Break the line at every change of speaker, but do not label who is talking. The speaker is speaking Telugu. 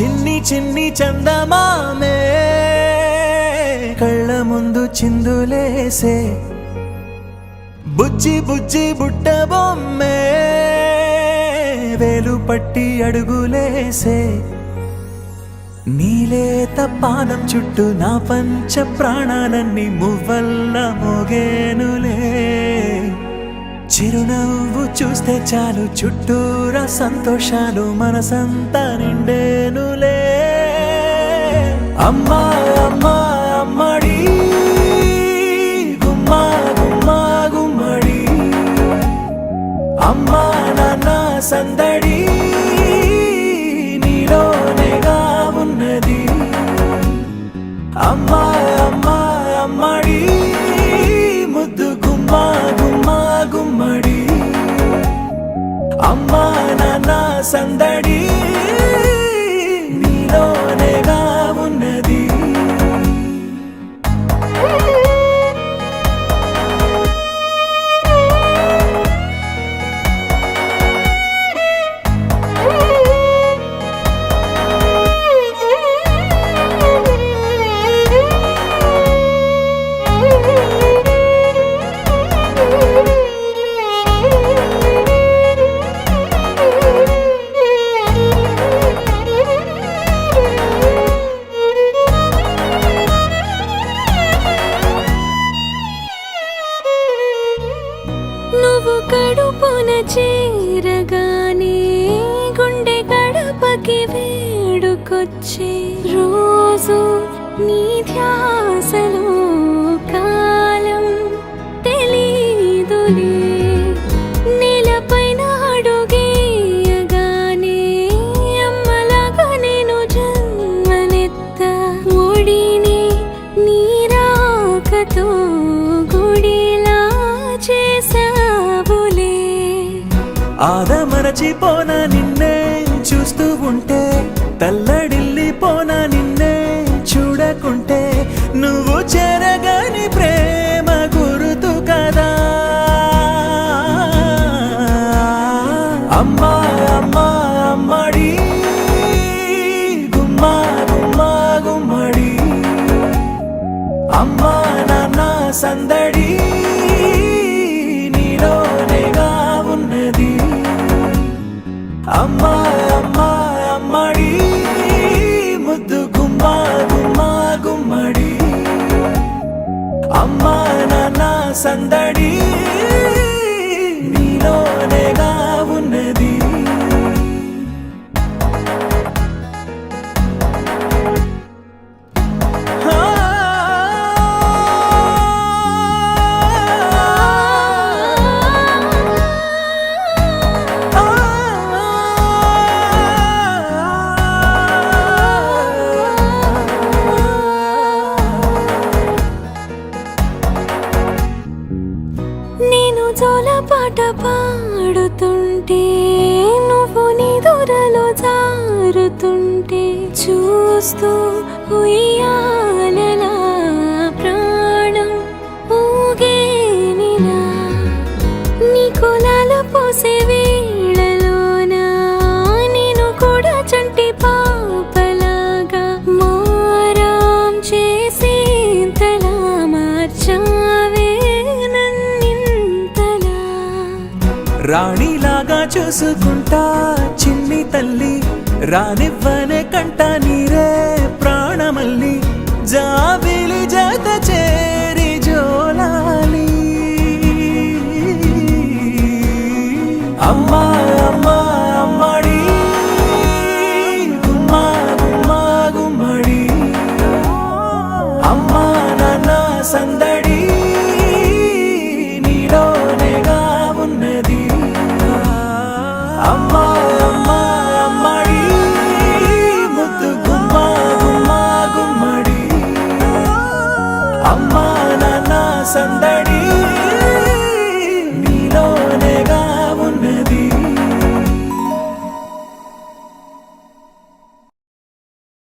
చిన్ని చిన్ని చందమామే కళ్ళ ముందు చిందులేసే బుజ్జి బుజ్జి బుట్ట బొమ్మే వేలు పట్టి అడుగులేసే నీలేత పానం చుట్టూ నా పంచ ప్రాణాలన్నీ మువ్వల్ల మోగేనులే చిరునవ్వు చూస్తే చాలు చుట్టూరా సంతోషాలు మనసంతా నిండేనులే అమ్మా అమ్మా అమ్మడి గుమ్మా గుమ్మా గుమ్మడి అమ్మా నాన్న సందడి నీలోనేగా ఉన్నది అమ్మా అమ్మా అమ్మడి ముద్దు గుమ్మా గుమ్మా గుమ్మడి అమ్మా నాన్న సందడి నీలోనేగా ఉన్నది
నువ్వు కడుపున చేరగానే గుండె గడపకి వేడుకొచ్చే రోజు నీ ధ్యాసలో కాలం తెలీదులే నేలపైన అడుగేయగానే అమ్మలాగా నేను జన్మనెత్త ఒడిని నీ రాకతో గుడిలా చేసావులే
ఆదమరచిపోనా నిన్నే చూస్తూ ఉంటే తల్లడిల్లిపోనా నిన్నే చూడకుంటే నువ్వు చెరగని ప్రేమ గురుతు కదా అమ్మా అమ్మా అమ్మడి గుమ్మా గుమ్మా గుమ్మడి అమ్మా నాన్న సందడి నీలోనేగా ఉన్నది అమ్మా అమ్మా అమ్మడి ముద్దు గుమ్మా గుమ్మా గుమ్మడి అమ్మా నాన్న సందడి నీలోనేగా ఉన్నది
నేను జోలపాట పాడుతుంటే నువ్వు నిదురలో జారుతుంటే చూస్తూ ఉయ్యాలలా ప్రాణం ఊగేనిలా నీ కులాల పోసే వేళలోన నేను కూడా చంటి పాపలాగా మారాం చేసేంతలా మార్చావే
రాణిలాగా చూసుకుంటా చిన్ని తల్లి రానివ్వనే కంట నీరే